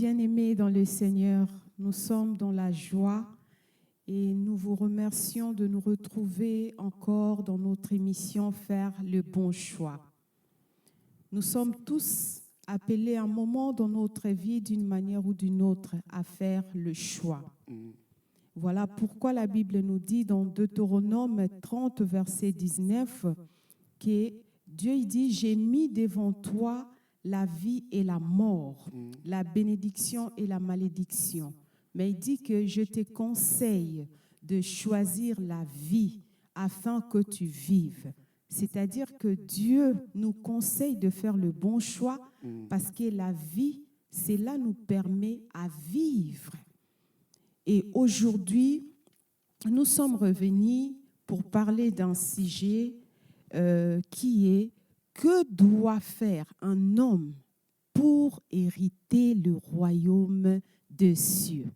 Bien-aimés dans le Seigneur, nous sommes dans la joie et nous vous remercions de nous retrouver encore dans notre émission Faire le bon choix. Nous sommes tous appelés à un moment dans notre vie, d'une manière ou d'une autre, à faire le choix. Voilà pourquoi la Bible nous dit dans Deutéronome 30, verset 19, que Dieu dit « J'ai mis devant toi la vie et la mort, la bénédiction et la malédiction. » Mais il dit que je te conseille de choisir la vie afin que tu vives. C'est-à-dire que Dieu nous conseille de faire le bon choix parce que la vie, cela nous permet à vivre. Et aujourd'hui, nous sommes revenus pour parler d'un sujet qui est « Que doit faire un homme pour hériter le royaume des cieux ?»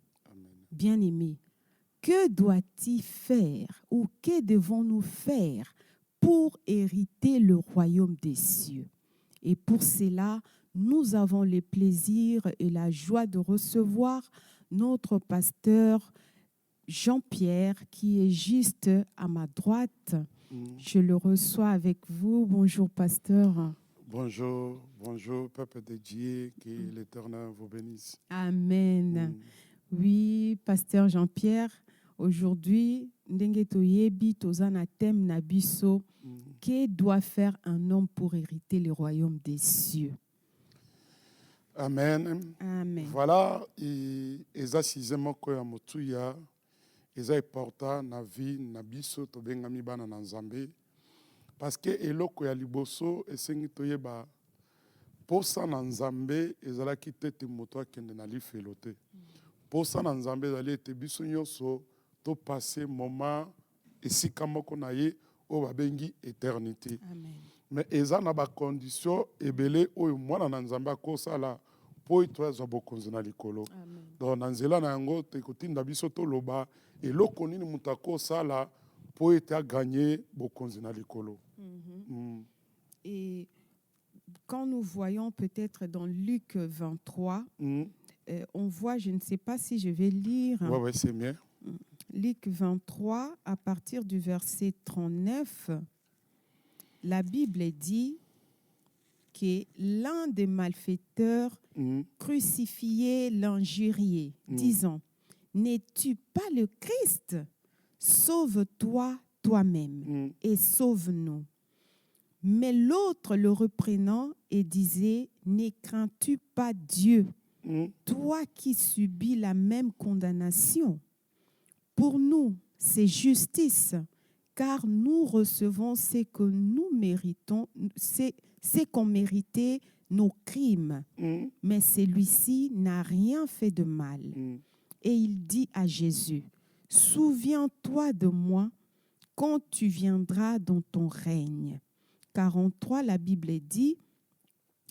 Bien-aimé, que doit-il faire ou que devons-nous faire pour hériter le royaume des cieux? Et pour cela, nous avons le plaisir et la joie de recevoir notre pasteur Jean-Pierre qui est juste à ma droite. Je le reçois avec vous. Bonjour, pasteur. Bonjour, bonjour, peuple de Dieu, que l'Éternel vous bénisse. Amen. Oui, pasteur Jean-Pierre, aujourd'hui, ndenge toyebi tozana thème na biso, que doit faire un homme pour hériter le royaume des cieux? Amen. Amen. Voilà, eza sixième ko ya motuya, eza important na vie na biso to bengami bana na Nzambe, parce que eloko ya liboso esengi toyeba posa na Nzambe ezalaki tete moto akende na lifelo te. Posa na Nzambe ezali ete biso nyonso to passer moment esika moko na ye o babengi éternité. Amen. Mais eza na ba condition ebele oyo mwana na Nzambe akosala po ito azwa bokonzi na likolo. Donc na nzela na yango tekotinda biso toloba eloko nini mutu akosala po ete agagner bokonzi na likolo. Et quand nous voyons peut-être dans Luc 23, on voit, je ne sais pas si je vais lire. Ouais, c'est bien. Luc 23, à partir du verset 39, la Bible dit que l'un des malfaiteurs crucifiait l'injurié, disant « N'es-tu pas le Christ? Sauve-toi toi-même et sauve-nous. » Mais l'autre le reprenant et disait « Ne crains-tu pas Dieu, toi qui subis la même condamnation? Pour nous, c'est justice, car nous recevons ce que nous méritons, c'est qu'on méritait nos crimes. Mais celui-ci n'a rien fait de mal. » Et il dit à Jésus, « Souviens-toi de moi quand tu viendras dans ton règne. » 43, la Bible dit,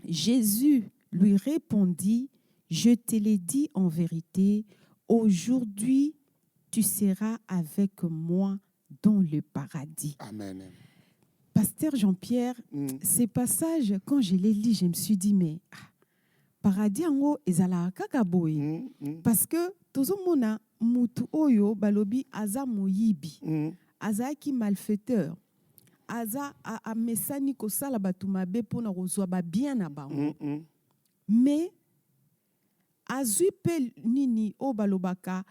Jésus lui répondit, « Je te l'ai dit en vérité, aujourd'hui tu seras avec moi dans le paradis. » Amen. Pasteur Jean-Pierre, ces passages, quand je les lis, je me suis dit, mais paradis en ezala kakaboy. Parce que tozomona mutu oyo balobi aza moyibi, aza ki malfaiteur, aza a mesani ko sala batu mabe pona kozwa ba bien na bango. Mais azui pe nini o balobaka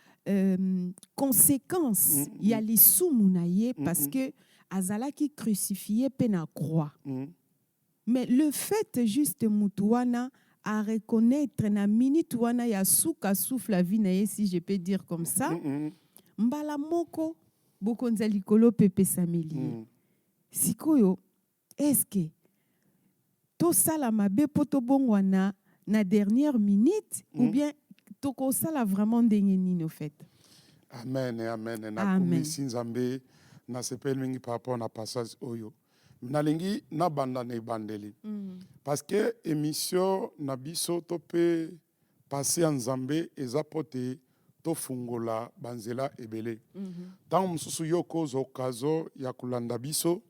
conséquence ya lisumu na ye parce que azala ki crucifié pe na croix. Mais le fait juste mutuana à reconnaître na minute wana ya suka souffle la vie na ye, si je peux dire comme ça, mbala moko bokonza likolo pepe sameli. Sikoyo, est-ce que to sala mabe poto bongwana na dernière minute ou bien toko sala vraiment ndenge nini au fait? Amen, amen. Na kumisi Nzambe na sepel mingi par rapport na passage oyo. Nalingi na banda na bandeli. Parce que émission na biso to pe passer en Nzambe ezapote to fungola banzela ebele. Tant mususu yoko zo kazo ya kulanda biso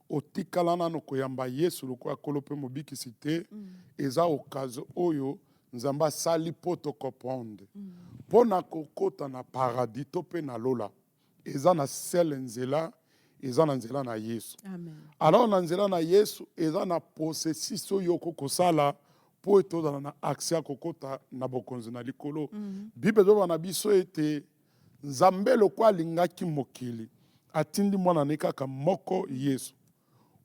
otikalana no koyamba Yesu loko akolope mobiki cité eza okazo oyo nzambe asali mpo tokopronde mpo na kokota na paradis to mpe na lola eza na sele nzela eza na nzela na Yesu. Amen. Alors na nzela na Yesu eza na processus oyo okokosala mpo etozala na accès ya kokota na bokonzi na likolo. Bible ezoba na biso ete nzambe lokwa alingaki mokili atindi mwana ne kaka moko Yesu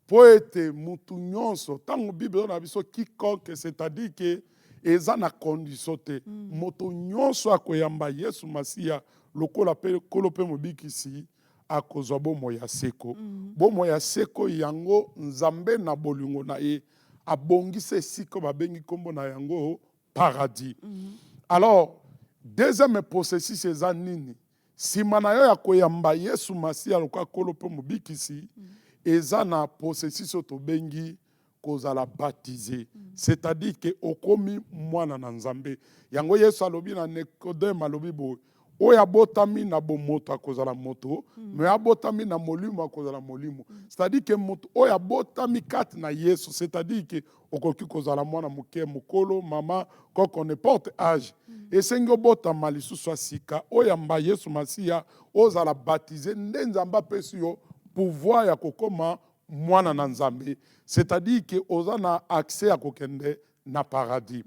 mpo ete mutu nyonso ntango Bible ezoba na biso quiconque, c'est-à-dire que eza na condition te moto nyonso akoyamba Yesu Masiya lokola mpe kolo mpe mobikisi akozwa bomoi ya seko. Bomoi ya seko yango nzambe na bolingo na ye abongisa esika babengi kombo na yango paradis. Alors deuxième processus eza nini? Sima na yo ya koyamba Yesu Masiya lokola kolo mpe mobikisi eza na processus oyo tobengi kozala baptisé, c'est-à-dire que okomi mwana na nzambe. Yango Yesu alobi na Nikodeme alobi boye oyo abotami na bomoto akozala moto me abotami na molimo akozala molimo. C'est-à-dire que moto oyo abotami kati na Yesu, c'est-à-dire que okoki kozala mwana moke mokolo mama koko n'importe âge esengi obotama lisusu asika oyamba Yesu Masiya ozala baptisé nde nzambe apesi yo pouvoir ya kokoma mwana na nzambe, c'est-à-dire que oza na accès à kokende na paradis.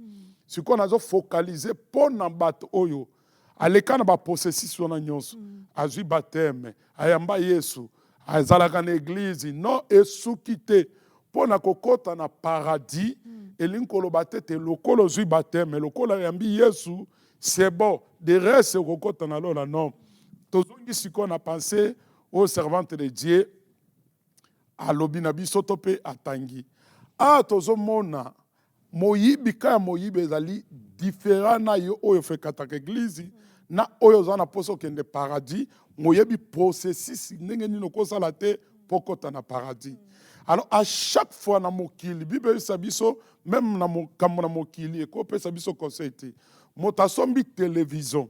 Siko nazo focaliser mpo na bato oyo aleka na baprocessus wana nyonso azwi baptême ayamba Yesu azalaka na église non esuki te mpo na kokota na paradis elingi koloba te lokolo ozwi baptême lokolo ayambi Yesu c'est bon de reste kokota na lola non. Tozongi siko na pensée aux servantes de Dieu alobi na biso to mpe atangi tozomona moyibi ka ya moyibi ezali différent na yo oyo ofekataka eglize na oyo oza na poso okende paradis moyebi processus ndenge nini okosala te mpo kota na paradis. Alors à chaque fois na mokili Bible eyebisa biso même na mokambo na mokili ekopesa biso conseil te moto asombi télévision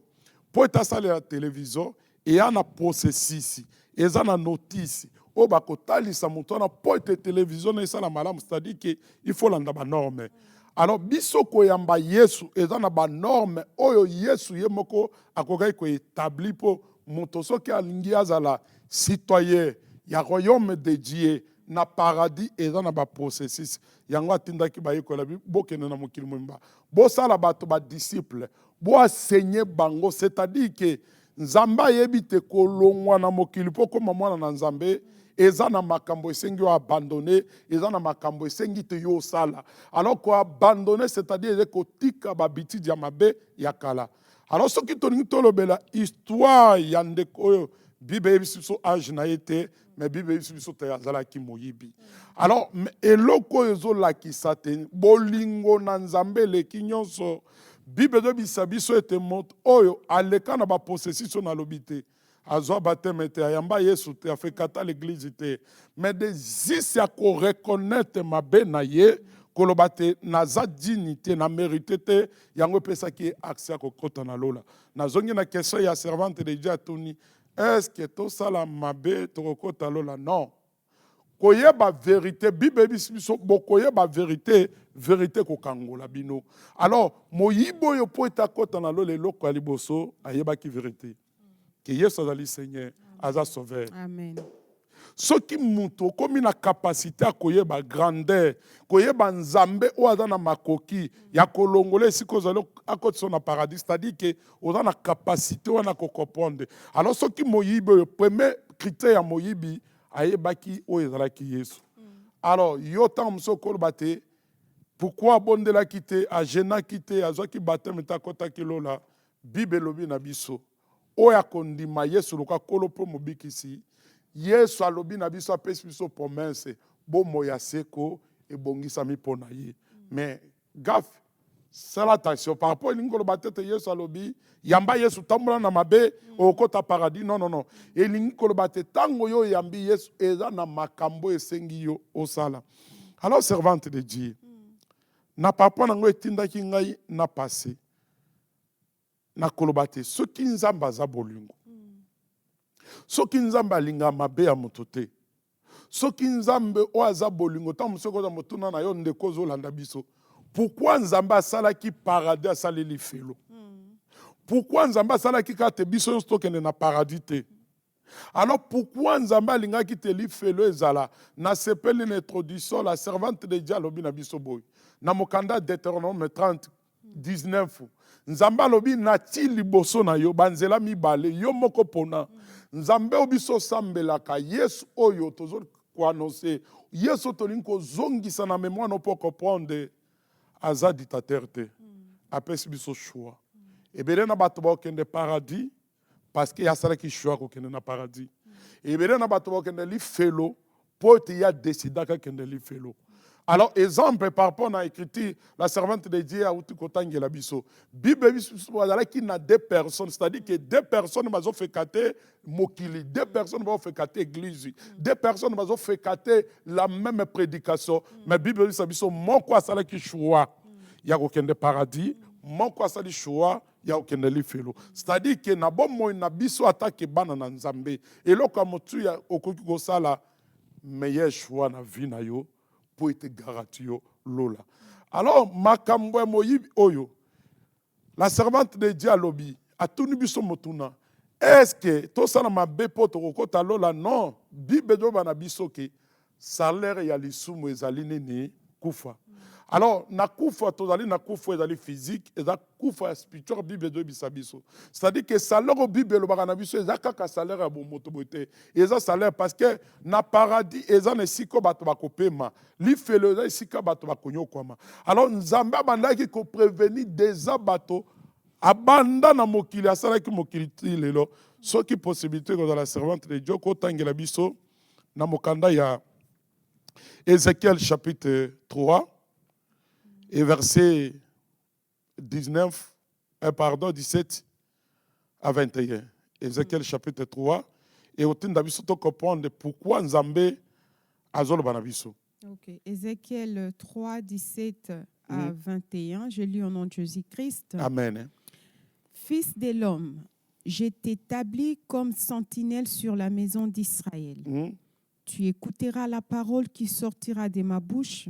mpo ete asalela télévision eya na processus eza na notice oyo bakotalisa moto wana mpo ete télévision na esala malamu, c'est-à-dire que il faut landa banorme. Alors biso koyamba Yesu eza na banorme oyo Yesu ye moko akokaki koétabli mpo moto soki alingi azala citoyen ya royaume de Dieu na paradis eza na baprocessus yango atindaki bayekola bokende na mokili mwimba bosala bato badisciple boasenye bango, c'est-à-dire que nzambe ayebi te kolongwa na mokili mpo koma mwana na nzambe eza na makambo esengi yo abandonné, eza na makambo esengi te yo osala. Alors ko abandonné, c'est-à-dire eza kotika babitidi ya mabe ya kala. Alors soki tolingi tolobela histoire ya ndeko oyo Bible eyebisi biso age na ye te mais Bible eyebisi biso te azalaki moyibi. Alors eloko oyo ezolakisa te bolingo na nzambe eleki nyonso. Bible ezobisa biso ete moto oyo aleka na baprocessus oyo nalobi te azwa baptême te ayamba Yesu te afekata l'église te mais desisi ya koreconnaitre mabe na ye koloba te naza dignité na mérité te yango epesaki ye accès ya kokota na lola. Nazongi na question ya servante de Dieu atuni est-ce que tosala mabe tokokota lola? Non. Koyeba vérité Bible ebisi biso bokoyeba vérité vérité kokangola bino. Alors moyibo yo po etakota na lola eloko ya liboso ayebaki vérité que Yesu azali Seigneur aza sauveur. Amen. Soki mutu okomi na capacité ya koyeba grandeur koyeba nzambe oyo aza na makoki ya kolongola esika ozali akotisa na paradis, c'est-à-dire que oza na capacité wana kokopronde. Alors soki moyibi oyo premier critère ya moyibi ayebaki oyo ezalaki Yesu. Alors yo ntango mosusu okoloba te pourquoi abondelaki te agenaki te azwaki baptême te akotaki lola, Bible elobi na biso oyo akondima Yesu loka kolo mpo mobikisi Yesu alobi na biso apesi biso promesse bomoi ya seko ebongisami mpo na ye. Mais gaffe sala attention par rapport elingi koloba te Yesu alobi yamba Yesu tambola na mabe okota paradis, non non non. Elingi koloba te tango yo yambi Yesu eza na makambo esengi yo osala. Alors servante de Dieu na papa nango etindaki ngai na passé na koloba te soki nzambe aza bolingo soki nzambe alinga mabe ya moto te soki nzambe oyo aza bolingo ntango mosu okoza motuna na yo ndeko ozolanda biso pourquoi nzambe asalaki paradis asaleli felo? Pourquoi nzambe asalaki kate biso nyonso tokende na paradis te? Alors pourquoi nzambe alingaki te li felo ezala? Na sepeli na introduction la servante de Dieu alobi na biso boy. Na mokanda Deutéronome 30 19. Nzambe alobi nati liboso na yo banzela mibale yo moko pona. Nzambe obiso sambelaka Yesu oyo tozo ko annoncer. Yesu tolingi kozongisa na mémoire no pour comprendre aza dictateur te. Apesi biso choix. Ebele na bato bakende paradis parce que ya sala ki choix ko kende na paradis. Ebele na bato bakende li felo pour te ya décida ka kende li felo. Alors exemple par rapport à écrit la servante de Dieu a outi kotangela biso. Bible biso bazala ki na deux personnes, c'est-à-dire que deux personnes bazo fekate mokili, deux personnes bazo fekate église, deux personnes bazo fekate la même prédication, mais Bible biso moko asala ki choix ya ko kende paradis, moko asali choix ya okende li felo. C'est-à-dire que na bon moyi na biso atake bana na nzambe eloko ya motu ya okoki kosala meilleur choix na vie na yo pour être garanti lola. Alors makambo ya moyibi oyo la servante de Dieu alobi atuni biso motuna est-ce que tosala mabe po tokokota lola? Non, Bible do bana biso ke salaire ya lisumu ezali nini kufa. Alors, na kufa tozali na kufa ezali physique, eza kufa spirituel Bible do bisabiso. C'est-à-dire que salaire au Bible lo bana biso eza kaka salaire ya bomoto bote. Eza salaire parce que na paradis eza na siko bato bakopema. Li felo eza sika bato bakonyokwama. Alors nzambe abandaki ko prévenir des bato abanda na mokili asalaki mokili lelo. Soki possibilité ko dans la servante de Dieu ko tangela biso na mokanda ya Ézéchiel chapitre 3 et verset 17 à 21. Ézéchiel chapitre 3. Et au temps d'abiso to comprendre pourquoi Nzambe azolo banabiso. Ok. Ézéchiel 3, 17 à 21. Je lis au nom de Jésus-Christ. Amen. Fils de l'homme, je t'établis comme sentinelle sur la maison d'Israël. Tu écouteras la parole qui sortira de ma bouche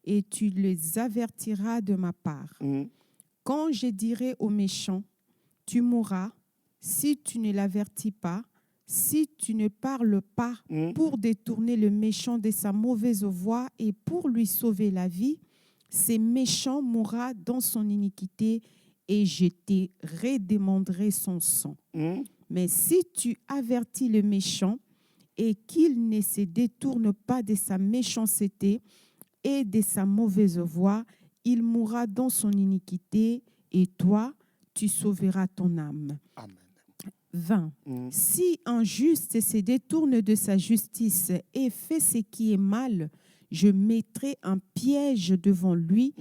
et tu les avertiras de ma part. Quand je dirai aux méchants, tu mourras, si tu ne l'avertis pas, si tu ne parles pas pour détourner le méchant de sa mauvaise voie et pour lui sauver la vie, ce méchant mourra dans son iniquité et je te redemanderai son sang. Mais si tu avertis le méchant et qu'il ne se détourne pas de sa méchanceté et de sa mauvaise voie, il mourra dans son iniquité et toi, tu sauveras ton âme. Amen. 20. Si un juste se détourne de sa justice et fait ce qui est mal, je mettrai un piège devant lui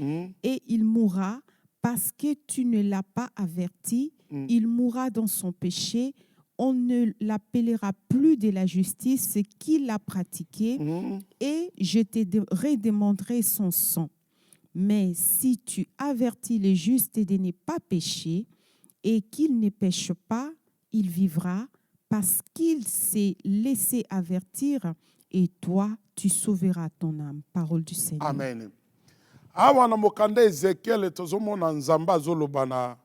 et il mourra parce que tu ne l'as pas averti. Il mourra dans son péché. On ne l'appellera plus de la justice qu'il a pratiquée et je te redemanderai son sang. Mais si tu avertis le juste de ne pas pécher et qu'il ne pêche pas, il vivra parce qu'il s'est laissé avertir et toi, tu sauveras ton âme. Parole du Seigneur. Amen. Awa na mokanda Ézéchiel tozomona Nzambe azolobana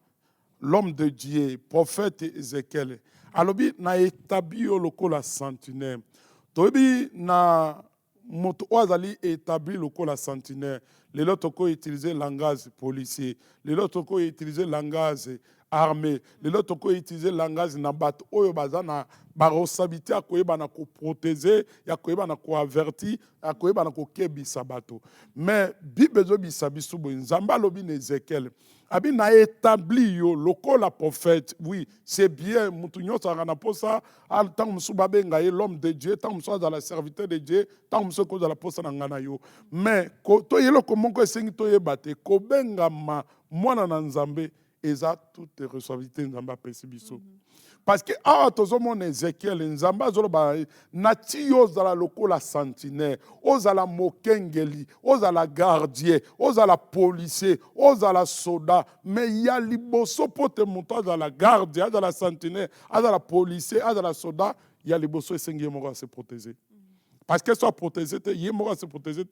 l'homme de Dieu, prophète Ézéchiel. Alobi na établi yo lokola sentinelle. Tobi na moto azali établi lokola sentinelle. Lelo toko utiliser langage policier. Lelo toko utiliser langage armée. Lelo toko utiliser langage na bato oyo bazana barosabité akoyeba na ko protéger, ya koyeba na ko avertir, akoyeba na ko kebisa bato. Mais Bible zo bisabisu bo Nzamba lobi na Ézéchiel. Abi na établi yo lokola prophète. Oui, c'est bien mutu nyonso ngana posa al tant musu babenga ye l'homme de Dieu, tant musu dans la serviteur de Dieu, tant musu ko dans la posa na ngana yo. Mais ko to yelo ko monko esengi to yebate ko benga ma mwana na Nzambe eza toute responsabilité Nzamba pesi biso. Parce que awa tozomona Ézéchiel Nzamba zoloba nati ozala lokola sentinelle, ozala mokengeli, ozala gardien, ozala policier, ozala soldat, mais ya liboso pote monto azala gardien, azala sentinelle, azala policier, azala soldat, ya liboso esengi moko se protéger. Parce que soit protégé, il y a se protéger,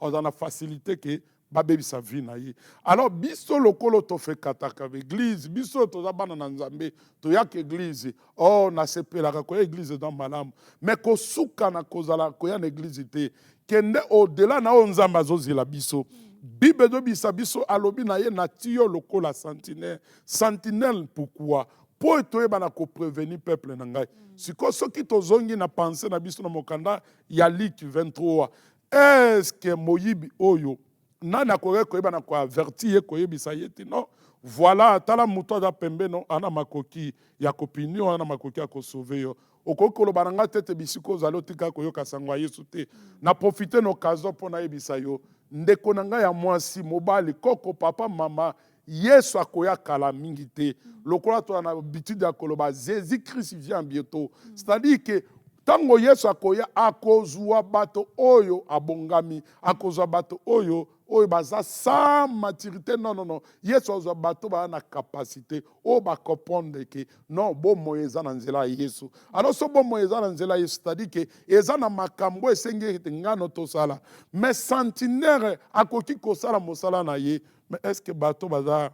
on a la facilité que babebisa vie na ye. Alors biso lokolo tofekataka église, biso toza bana na Nzambe, toyaka église, oh nasepelaka koya église dans malamu, mais kosuka na kozala koya na église te, kende au-delà na o Nzambe azozela biso. Bible ezobisa biso alobi na ye na tiyo lokola sentinelle. Sentinelle pourquoi? Po toyeba na ko prévenir peuple na ngai. Siko soki tozongi na pensée na biso na mokanda ya Luc 23. Est-ce que moyibi oyo nani akoki koyeba na koaverti ye koyebisa ye ti non? Voilà, tala moto aza pembeni ana makoki ya kopini yo, ana makoki ya kosauve yo. Okoki koloba na ngai tete bisika ozali otika koyoka sango ya Yesu te. Na profite na occasion mpo nayebisa yo ndeko na ngai ya mwasi mobali koko papa mama Yesu akoya kala mingi te. Lokola to na habitude ya koloba Jésus Christ vient bientôt. C'est-à-dire que tango Yesu akoya akozwa bato oyo abongami, akozwa bato oyo baza sans maturité. Non. Yesu azwa bato ba na capacité o ba comprendre que non bon moyeza na nzela Yesu. Alors so bon moyeza na nzela Yesu, c'est-à-dire que eza na makambo esenge ngano to sala. Mais centenaire akoki ko sala mosala na ye. Mais est-ce que bato baza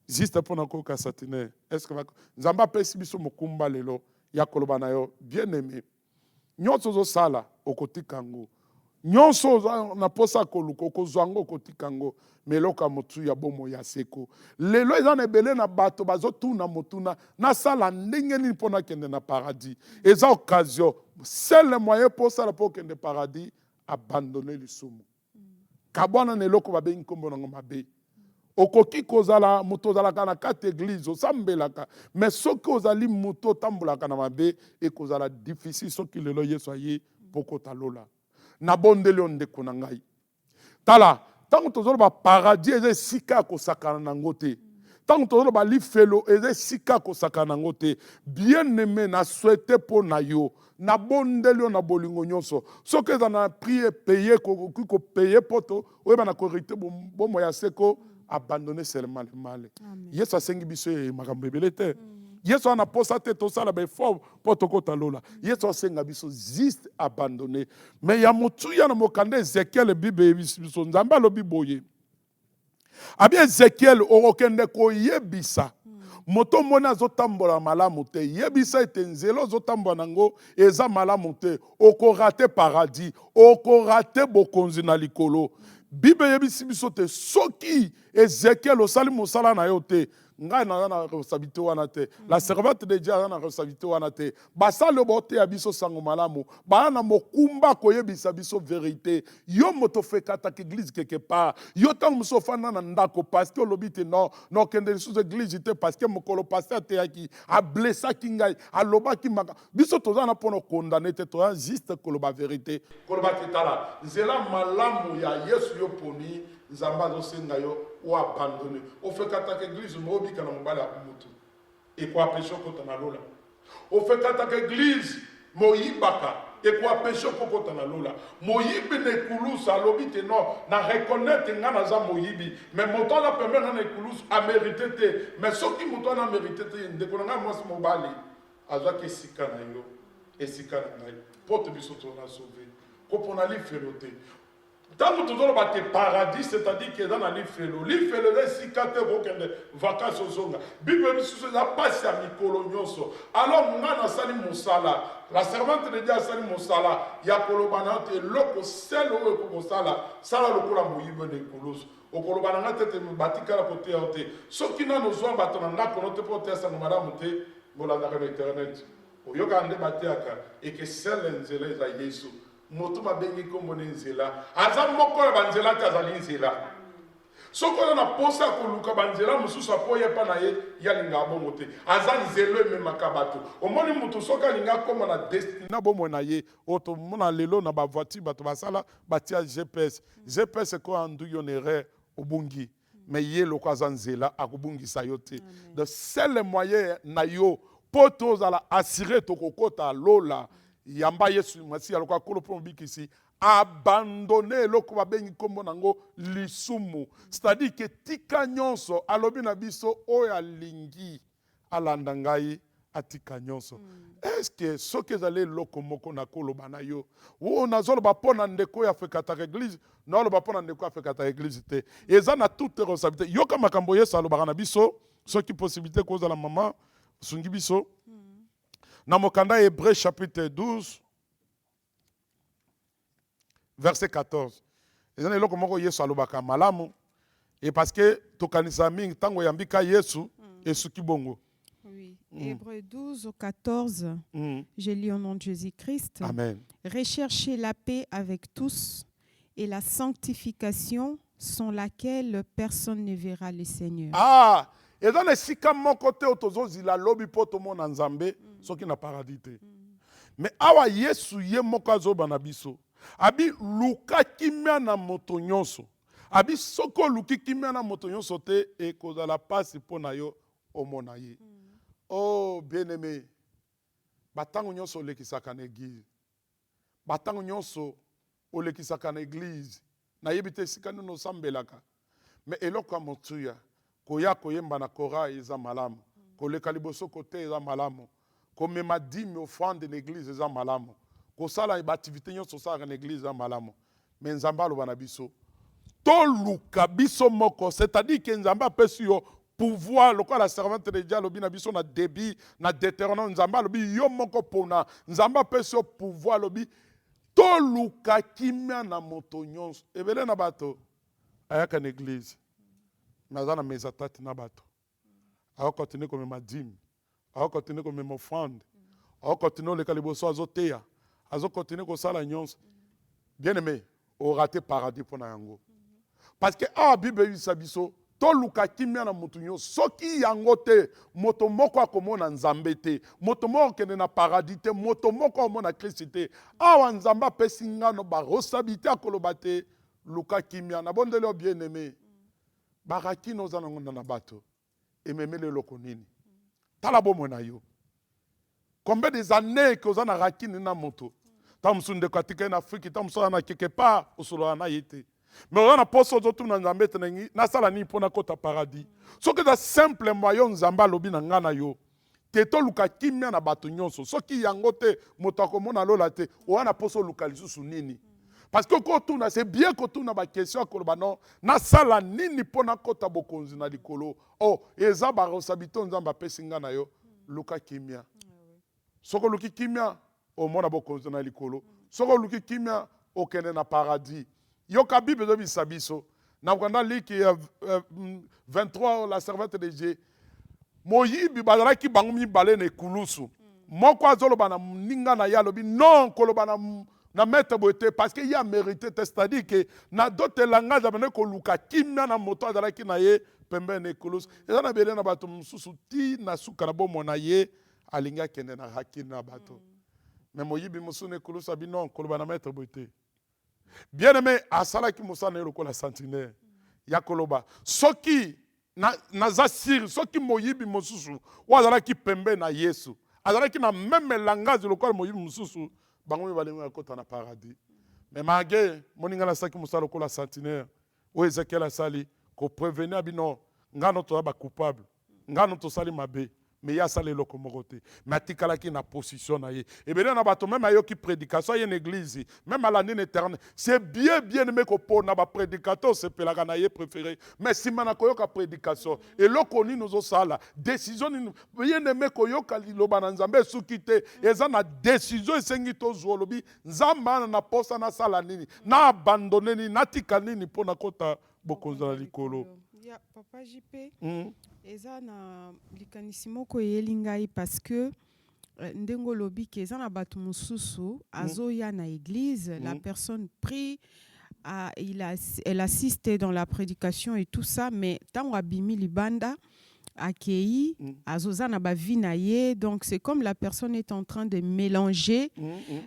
juste pour na ko ka centenaire? Est-ce que Nzamba pesi biso mokumba lelo ya koloba na yo bien-aimé? Nyonso zo sala okotika ngo. Nyonso na posa koluko kozwango okotika ngo. Meloka motu ya bomo ya seko. Lelo eza na ebele na bato bazo tuna motuna na sala ndenge nini pona kende na paradis. Eza occasion. Seul moyen pour sala pour kende paradis, abandonner lisumu. Kabwana neloko babengi kombo na mabe. Okoki kozala moto ozalaka na kati église osambelaka, mais soki ozali moto otambolaka na mabe ekozala difficile soki lelo Yesu aye poko talola. Na bondeli yo ndeko na ngai. Tala, tango tozoloba paradis eza esika kosakana nango te. Tango tozoloba lifelo eza esika kosakana nango te. Bien-aimé na souhaité po na yo. Na bondeli yo na bolingo nyonso. Soki eza na prier payer ko payer poto, oyeba na korite bomo ya seko. Abandonner seulement le mal. Yesu asengi biso makambo ebele te. Yesu ana posa te to sala be fort poto kota lola. Yesu asenga biso juste abandonner. Mais ya motu ya na mokande Ezekiel Bible biso Nzamba lobi boye. Abi Ezekiel orokende ko yebisa. Moto mona zotambola malamu te. Yebisa ete nzelo zotambola nango eza malamu te. Oko rate paradis, oko rate bokonzi na likolo. Bible yebisi biso te soki Ezekiel osali mosala na yo te ngai na responsabilité wana te. La servante de Dieu na responsabilité wana te. Basalo bote ya biso sango malamu. Ba na mokumba koyebisa biso vérité. Yo moto fekata ki église quelque part. Yo tang muso fana na ndako parce que lobite non kende sous église te parce que mokolo pasteur te yaki a blessa ki ngai a loba ki maka. Biso toza na pono condamner te to juste koloba vérité. Koloba kitala. Nzela malamu ya Yesu yo poni. Nzamba zo senga yo ou abandonné. Au fait qu'attaque église mobi kana mobala mutu. Et quoi péché ko tana lola. Au fait qu'attaque église moyibaka et quoi péché ko tana lola. Moyibi ne kulusa lobite non na reconnaître ngana za moyibi mais moto la pembe na kulus a mérité te mais ce qui moto na mérité te ndeko nga mwasi mobali azwa ke sika na yo et sika na yo porte biso to na sauver ko pona li felote. Tant que tu as des paradis, c'est-à-dire que dans le lifelo, c'est quand tu as vacances au zonga. Bible dit la passe à Mikolonioso. Alors, on a sali mosala. La servante de Dieu a sali mosala. Ya kolobana te loko sel o ko mosala. Sala lokola moyibe de kolos. O kolobana tete batika la côté ote. Ce qui n'a nos zoa batona kono te pote sa no madame te bola na internet. O yoka ande batiaka et que sel nzele za Yesu. Moto mabengi kombo nzela aza moko ya banzela tazali nzela soko na posa ko luka banzela mususu apoye pa na ye ya linga bongo te aza nzelo ememaka bato omoni mutu soka linga koma na destina bomo na ye oto mona lelo na ba voiture bato basala batia GPS ko andu yonere obungi mais ye loko aza nzela akubungisa yo te de seul moyen na yo poto za la assurer to kokota lola yamba Yesu masi aloka kolo prombikisi abandonner loko babengi kombo nango lisumu, c'est-à-dire que tika nyonso alobi na biso oya lingi alanda ngai atika nyonso. Est-ce que ce que vous allez lokomoko na koloba na yo, ou nazolo ba pona ndeko ya fekata église, non lo ba pona ndeko ya fekata église te. Eza na toute responsabilité. Yo kama makambo yesu alobaka na biso, ce qui possibilité koza la maman sungi biso. Na mokanda Hébreu chapitre 12 verset 14. Eza eloko moko yesu alobaka malamu. Et parce que tokanisa mingi tango yambika yesu esuki bongo. Oui. Hébreux 12 au 14, je lis au nom de Jésus-Christ. Amen. Recherchez la paix avec tous et la sanctification sans laquelle personne ne verra le Seigneur. Ah, et dans les six cas, mon côté, il a lobby pour tout le monde en Zambé, ce qui n'a pas radité. Mais awa yesu ye mokazo banabiso. Abi luka kimia na moto nyonso. Abi soko luki kimia na moto nyonso te e kozala pasi pona yo omona ye. Oh, bien-aimé, batango nyonso olekisaka na église. Batango nyonso olekisaka na église. Na yebite esika nino sambelaka. Mais eloko motuya, koya koyemba na kora eza malamu. Koleka liboso kote eza malamu. Komema dîme offrande na église eza malamu. Kosala ba activité nyonso sala na église eza malamu. Mais nzamba aloba na biso. Toluka biso moko, c'est-à-dire que nzamba pesi yo pouvoir, le quoi la servante de Dieu, lobi na biso na débit, na déterminant, nzamba lobi yo moko pona, nzamba pesi pouvoir lobi, to luka kimia na moto nyonso, ebele na bato, ayaka na église, naza na mezatati na bato, aho continue comme ma dîme, aho continue comme ma offrande, aho continue le kaliboso azoteya, azo continue ko sala nyonso, bien aimé, au raté paradis pona yango, parce que ah Bible biso toluka kimia na moto nyonso soki yango te moto moko akomona nzambe te moto moko akende na paradis te moto moko amona Kristo te awa nzambe apesi ngano baresponsabilité akoloba te luka kimia na bondeli bien aimé barakini oza nango na bato ememeli eloko nini tala bomoi na yo combien des années que oza na rakini na moto ta mosusu ndeko atikali na Afrique ta mosusu na quelque part osolola na ye te. Mais on a pas sorti tout dans Nzambe tenengi na sala ni pona kota paradis. So que da simple moyen Nzamba lobi na ngana yo. Te to luka kimia na bato nyonso. So ki yango te moto akomona lola te. O ana poso luka lisusu nini. Parce que quand on a c'est bien quand on a ba question koloba non na sala nini pona kota bokonzi na likolo. Oh eza ba responsabilité Nzamba pesi ngana yo luka kimia. Soko luki kimia o mona bokonzi na likolo. Soko luki kimia o kene na paradis. Yoka Bible de bisabiso. Na kwanda liki 23 la servante de Dieu. Moyibi bazala ki bangumi balé ne kulusu. Moko azolo bana ninga na yalobi non koloba na mettre boté parce que y a mérité c'est-à-dire que na d'autres langages abane ko luka kimia na moto azala ki na ye pembe ne kulusu. Eza na bele na bato mususu ti na suka na bomo na ye alinga kende na haki na bato. Mais moyibi musu ne kulusu abi non koloba na mettre boté. Bien-aimé, asala ki musana yoko la sentinelle. Yakoloba. Soki na zasiri, soki moyibi mususu, wazala ki pembe na Yesu. Azala ki na même langage lokola moyibi mususu, bango balinga kota na paradis. Mais magé, moninga la saki musala lokola sentinelle. O Ezekiel asali ko prévenir bino ngano to ba coupable. Ngano to sali mabe. Mais il y a ça les locomotives. Mais atikala qui na position na ye. Et bien na bato même ayo qui prédication y une église, même à l'année éternelle. C'est bien aimé ko po na ba prédicateur c'est pelaka na ye préféré. Mais si manako yo ka prédication et lokoni nous osala décision bien aimé ko yo ka liloba na nzambe sukite eza na décision esengi to zolobi nzamba na posa na sala nini na abandonner ni natika nini po na kota bokonza likolo. Ya papa JP. Eza na likanisi moko eyeli ngai parce que ndengo lobi ke eza na bato mosusu azoya na église, la personne prie, elle assiste dans la prédication et tout ça, mais tango abimi libanda akei azoza na ba vie na ye, donc c'est comme la personne est en train de mélanger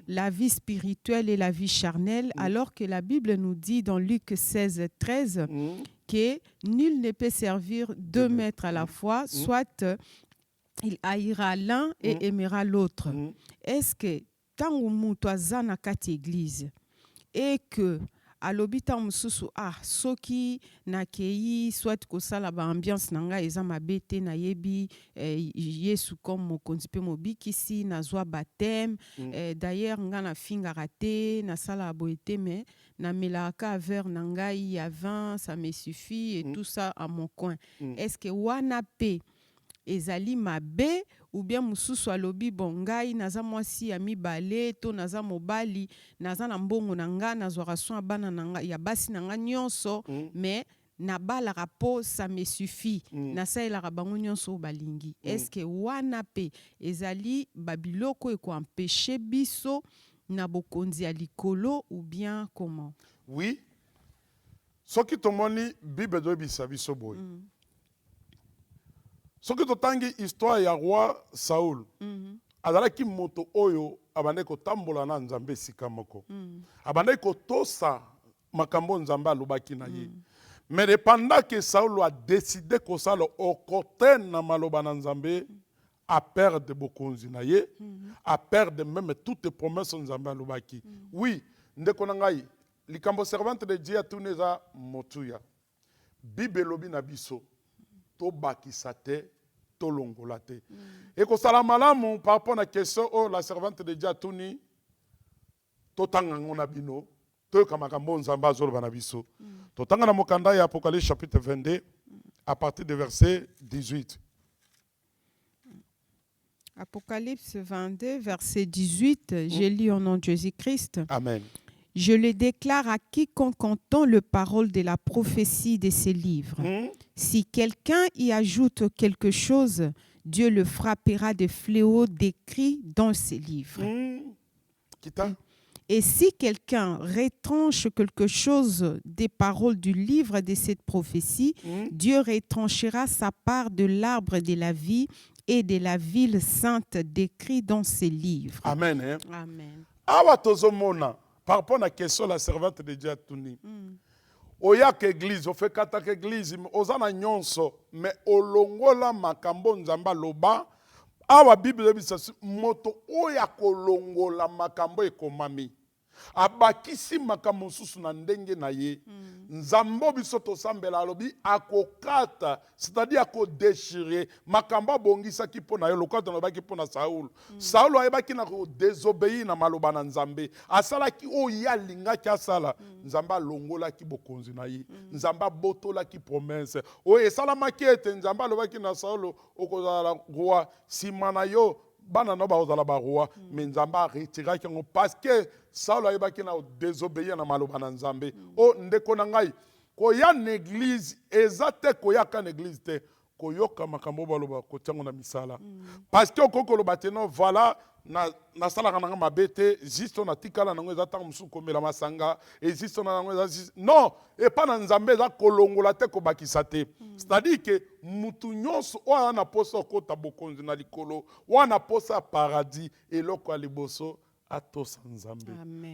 la vie spirituelle et la vie charnelle, alors que la Bible nous dit dans Luc 16, 13 que nul ne peut servir deux maîtres à la fois, soit il haïra l'un et aimera l'autre. Est-ce que tant que mutu aza na kati église et que alobi ta mosusu soki nakei soit kosala baambiance na ngai eza mabe te nayebi Yesu comme mokonzi mpe mobikisi nazwa baptême d'ailleurs nga nafingaka te nasala boye te me namelaka verre na ngai ya vin ça me suffit et tout ça à mon coin est-ce que wana pe ezali mabe ou bien mususu alobi bon ngai naza mwasi ya mibale to naza mobali naza na mbongo na nga nazwaka soin bana na nga ya basi na nga nyonso mais nabalaka po ça me suffit nasalelaka bango nyonso balingi est-ce que wana pe ezali babiloko ekoempêche biso na bokonzi ya likolo ou bien comment? Oui, soki tomoni bible doyebisa biso boye soki totangi histoire ya roi Saul azalaki moto oyo abandaki kotambola na nzambe esika moko abandaki kotosa makambo nzambe alobaki na ye mais pendant que Saul a décidé kosala okote na maloba na nzambe a perdre bokonzi na ye a perdre même toutes les promesses nzambe alobaki oui ndeko na ngai likambo servante de Dieu atuni eza motuya bible elobi na biso tobakisa te tolongola te ekosala malamu par rapport na question oyo la servante de Dieu atuni totanga yango na bino toyoka makambo nzambe azoloba na biso totanga na mokanda ya Apocalypse chapitre 22 à partir de verset 18. Apocalypse 22 verset 18, je lis au nom de Jésus-Christ. Amen. Je le déclare à quiconque entend le parole de la prophétie de ces livres. Si quelqu'un y ajoute quelque chose, Dieu le frappera de fléaux décrits dans ces livres. Et si quelqu'un retranche quelque chose des paroles du livre de cette prophétie, Dieu retranchera sa part de l'arbre de la vie et de la ville sainte décrits dans ces livres. Amen. Hein? Amen. Awa tozomona par rapport à la question la servante de Dieu atuni. Oyak église, on fait katak église, ozana nyonso, mais olongola makambo nzamba loba. Awa Bible bisa moto oya kolongola makambo ekomami. Abakisi makambo susu na ndenge na ye. Nzambo biso tosambela alobi akokata, c'est-à-dire akodéchirer makambo bongisa ki pona yo lokata na baki pona Saul. Saul ayebaki na ko désobéir na maloba na Nzambe. Asala ki o ya linga ki asala. Nzamba longola ki bokonzi na ye. Nzamba botola ki promesse. O esala makete Nzamba alobaki na Saul okozala roi simana yo bana no ba ozala ba roi mais Nzamba retira ki parce que Saul ayebaki na désobéir na maloba na Nzambe. O ndeko na ngai koya na église ezate koya ka na église te koyoka makambo baloba kotiango na misala parce que okokoloba te no voilà na sala kana mabete juste na tikala nango ezata musu komela masanga existe na nango ezata non et pas na Nzambe za kolongola te ko bakisa te c'est-à-dire que mutu nyonso oya na posa kota bokonzi na likolo wana posa paradis eloko ya liboso atosa Nzambe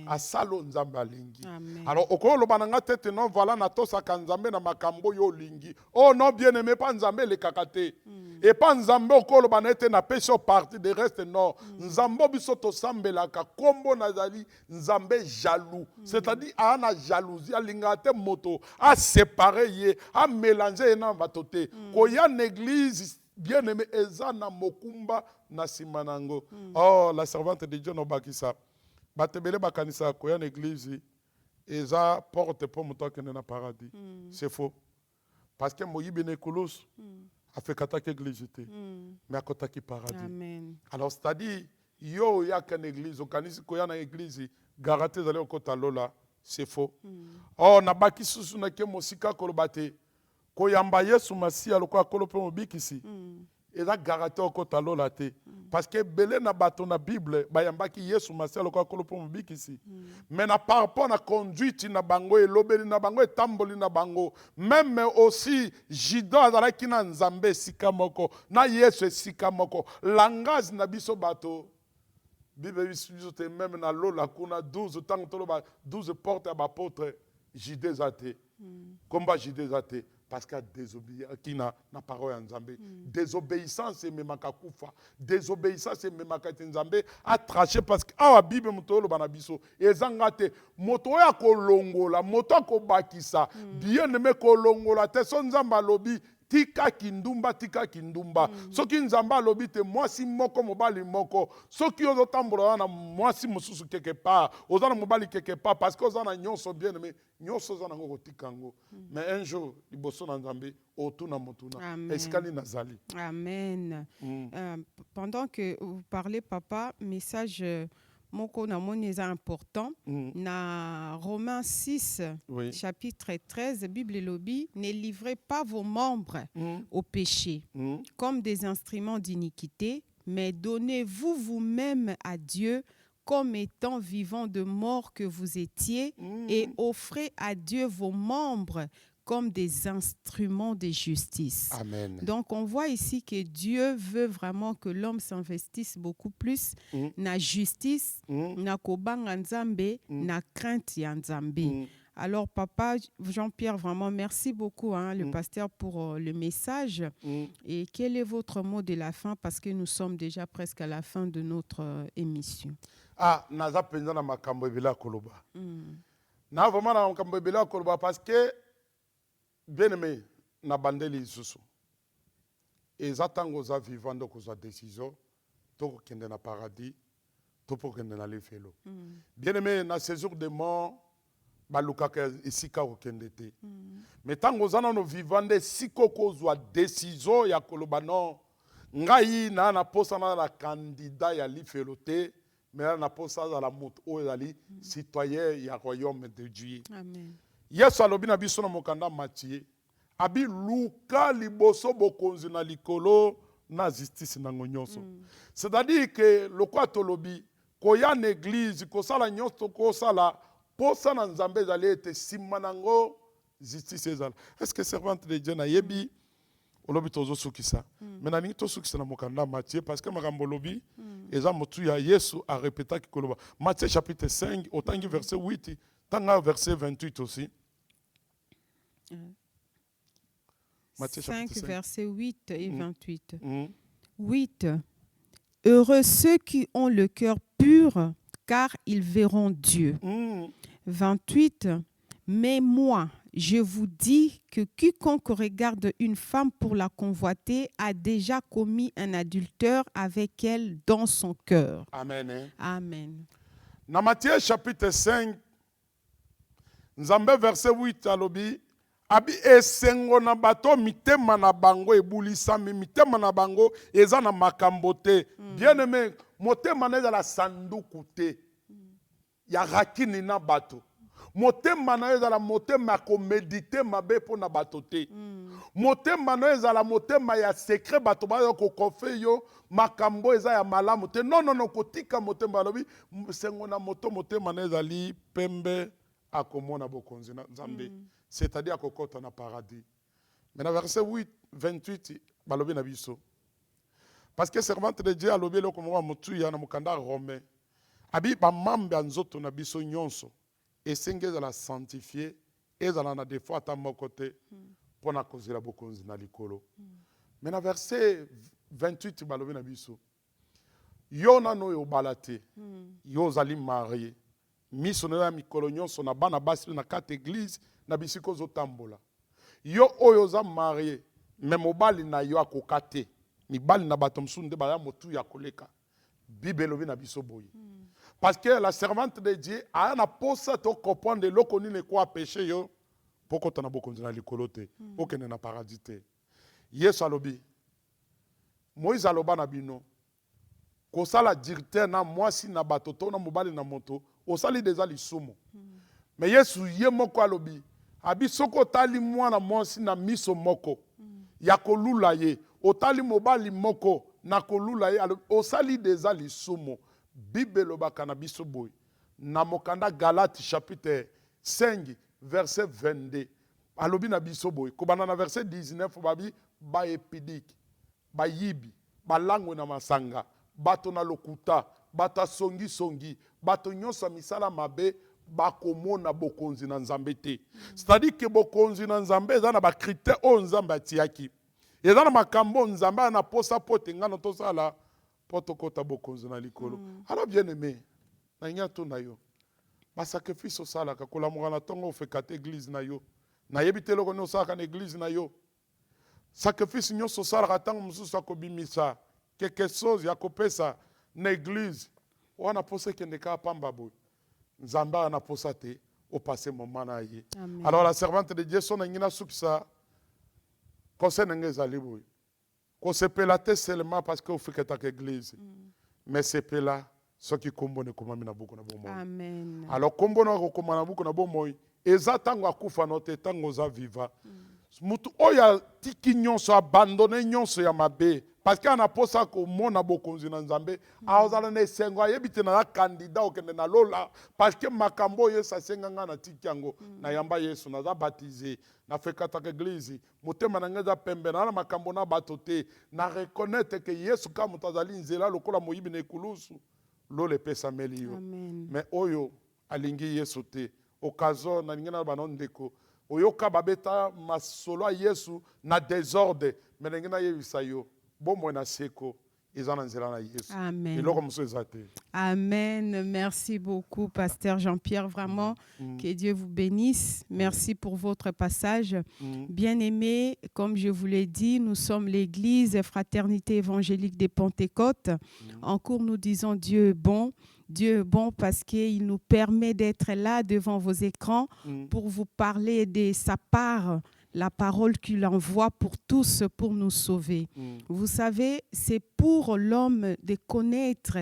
asalo Nzambe alingi alors okoloba na nga tete non voilà na tosa ka Nzambe na makambo yo lingi oh non bien aimé pas Nzambe le kakate et pas Nzambe okoloba na ete na peso partie de reste non Nzambe biso to sambelaka kombo nazali Nzambe jaloux c'est-à-dire ana jalousie alinga te moto a séparer ye a mélanger na batote koya l'église bien aimé ezana mokumba na simanango oh la servante de Dieu no bakisa batebele bakanisa koya na église eza porte pour moto akende na paradis c'est faux parce que moyibi ne kolos a fait kataka église te mais akotaki paradis amen alors c'est-à-dire yo ya ka na église okanisi koya na église garantie zali okota lola c'est faux oh na bakisusu na ke mosika kolobate koyamba Yesu Masiya lokola kolope mobikisi eza garantie okota lola te parce que belé na bato na Bible bayambaki Yesu Masiya lokola kolope mobikisi mais na par rapport na conduite na bango elobeli na bango etamboli na bango même aussi Judas azalaki na Nzambe esika moko na Yesu esika moko langage na biso bato Bible biso te même na lola kuna 12 tango toloba 12 portes ya bapôtre Judas ate komba Judas ate parce que désobéi qui na parole en Nzambe. Désobéissance memaka kufa. Désobéissance memaka Nzambe a traché parce que awa Bible mutolo banabiso ezangate moto ya kolongola moto ko bakisa bien aimé kolongola te son Nzamba lobi tika kindumba soki Nzamba lobi te mwasi moko mobali moko soki ozo tambola na mwasi mususu quelque part ozana mobali quelque part parce que ozana nyonso bien aimé nyonso ozana ngo tikango mais un jour liboso na Nzambe otuna motuna eskali nazali. Amen. Pendant que vous parlez papa, message moko na moni est important. Na Romains 6, chapitre 13, Bible lobby, ne livrez pas vos membres au péché comme des instruments d'iniquité, mais donnez-vous vous-même à Dieu comme étant vivants de mort que vous étiez et offrez à Dieu vos membres comme des instruments de justice. Amen. Donc, on voit ici que Dieu veut vraiment que l'homme s'investisse beaucoup plus na justice, na kobanga nzambe, na crainte ya nzambe. Alors, papa Jean-Pierre, vraiment, merci beaucoup, le pasteur, pour le message. Et quel est votre mot de la fin? Parce que nous sommes déjà presque à la fin de notre émission. Naza penza na makambo ebela koloba. Na vraiment na makambo ebela koloba parce que bien-aimé, na bandeli isusu. Eza tango za vivant donc za décision, toko kende na paradis, toko kende na lefelo. Bien-aimé, na séjour de mort, balukaka isika okende te. Mais tango za no vivant de sikoko za décision ya koloba non, ngai na posa na la candidat ya lefelo te, mais na posa za la moto o ezali citoyen ya royaume de Dieu. Amen. Yesu alobi na biso na mokanda Matthieu abi luka liboso bokonzi na likolo na justice nango nyonso. C'est-à-dire que lokwa tolobi koya na église kosala nyonso kosala posa na Nzambe ezali ete sima nango justice ezala. Est-ce que servante de Dieu na yebi olobi tozo sukisa? Mais na ningi to sukisa na mokanda Matthieu parce que makambo lobi eza motu ya Yesu a répéta ki koloba. Matthieu chapitre 5 otangi verset 8 tanga verset 28 aussi. Matthieu 5, versets 8 et 28. 8. Heureux ceux qui ont le cœur pur, car ils verront Dieu. 28. Mais moi, je vous dis que quiconque regarde une femme pour la convoiter a déjà commis un adultère avec elle dans son cœur. Amen. Amen. Dans Matthieu chapitre 5, Nzambe verset 8 alobi abi esengo na bato mitema na bango ebulisami mitema na bango eza na makambo te. Bien aimé, motema na ezala sanduku te ya rakini na bato. Motema na ezala motema ko méditer mabe po na bato te. Motema na ezala motema ya secret bato ba yo ko konfe yo makambo eza ya malamu te. Non kotika motema alobi sengo na motema na ezali pembe akomona bokonzi na Nzambe. C'est-à-dire kokota na paradis. Mais dans verset 8, 28, balobi na biso. Parce que servante de Dieu alobi lo komo mutu ya na mukanda romain. Abi ba mambe nzoto na biso nyonso. Esenge za la sanctifier, ezala na defo ata moko te pona kozela bokonzi na likolo. Mais dans verset 28 balobi na biso. Yo nano yo balate. Yo zali marié. Miso na mikolo nyonso na bana basi na kati église na bisiko zo tambola. Yo oyo za marié, mais mobali na yo akokate. Mibali na bato msunde ba ya motu ya koleka. Bible lobi na biso boyi. Parce que la servante de Dieu a na posa to comprendre loko ni ne kwa péché yo poko tana bokonzi na likolo te, okene na paradis te. Yesu alobi. Moïse aloba na bino. Kosala directeur na mwasi na bato to na mobali na moto. Osali déjà lisumu. Mais Yesu ye moko alobi abi soko tali mwana mwasi na miso moko ya kolula ye otali mobali moko na kolula ye osali déjà lisumu. Bible lobaka na biso boy na mokanda Galate chapitre 5 verset 22 alobi na biso boy kobana na verset 19 babi ba épidique ba yibi ba langwe na masanga bato na lokuta bato songi bato nyonso misala mabe bakomona bokonzi na nzambe te. C'est-à-dire que bokonzi na nzambe eza na ba critère o nzambe atiaki. Eza na makambo nzambe na posa pote ngana tosala potokota bokonzi na likolo. Alors bien aimé, na nyato na yo. Ba sacrifice osala ka kolamuka na tongo ofekata église na yo. Na yebite loko no sala na église na yo. Sacrifice nyonso sala ka tango mususu akobimisa quelque chose ya kopesa na église. Wana posa kende ka pamba boy. Nzamba na posa te au passé moment na ye. Alors la servante de Dieu son ngina sukisa conseil ngezali boy. Ko sepela te seulement parce que au fait que église. Mais sepela ce qui kombone komami na buku na bomoy. Amen. Alors kombona ko komana buku na bomoy eza tango akufa no te tango za viva. Mutu oya tiki nyonso abandonné nyonso ya mabe parce que ana posa ko mona bokonzi na nzambe azala na esengo ayebite na candidat okende na lola parce que makambo yesu asenganga na tiki yango na yamba yesu naza baptisé na fekata église motema na ngeza pembe na makambo na bato te na reconnaître que yesu ka mutazali nzela lokola moyibi na ekulusu lole pesa meli yo. Mais oyo alingi yesu te okazo na ngena banondeko oyoka babeta masolo yesu na désordre menenge na yebisa yo bomwe na seko ezana nzela na yesu. Amen. Eloko muso ezate. Amen. Merci beaucoup, Pasteur Jean-Pierre. Vraiment, que Dieu vous bénisse. Merci pour votre passage. Bien-aimés, comme je vous l'ai dit, nous sommes l'Église Fraternité évangélique des Pentecôtes. En cours, nous disons Dieu est bon. Dieu est bon parce qu'il nous permet d'être là devant vos écrans pour vous parler de sa part, la parole qu'il envoie pour tous, pour nous sauver. Vous savez, c'est pour l'homme de connaître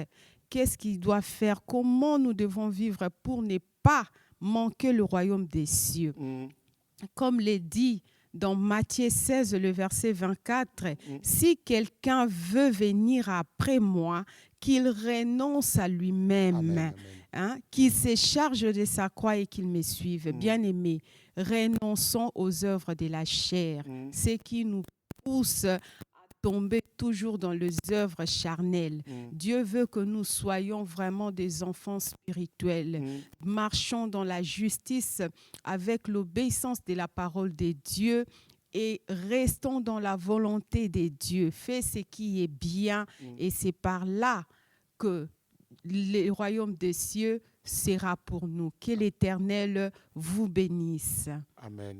qu'est-ce qu'il doit faire, comment nous devons vivre pour ne pas manquer le royaume des cieux. Comme l'est dit dans Matthieu 16, le verset 24, si quelqu'un veut venir après moi, qu'il renonce à lui-même, hein, qu'il se charge de sa croix et qu'il me suive. Bien-aimés, renonçons aux œuvres de la chair, ce qui nous pousse à tomber toujours dans les œuvres charnelles. Dieu veut que nous soyons vraiment des enfants spirituels. Marchons dans la justice avec l'obéissance de la parole de Dieu et restons dans la volonté de Dieu. Fais ce qui est bien et c'est par là que le royaume des cieux sera pour nous. Que l'Éternel vous bénisse. Amen.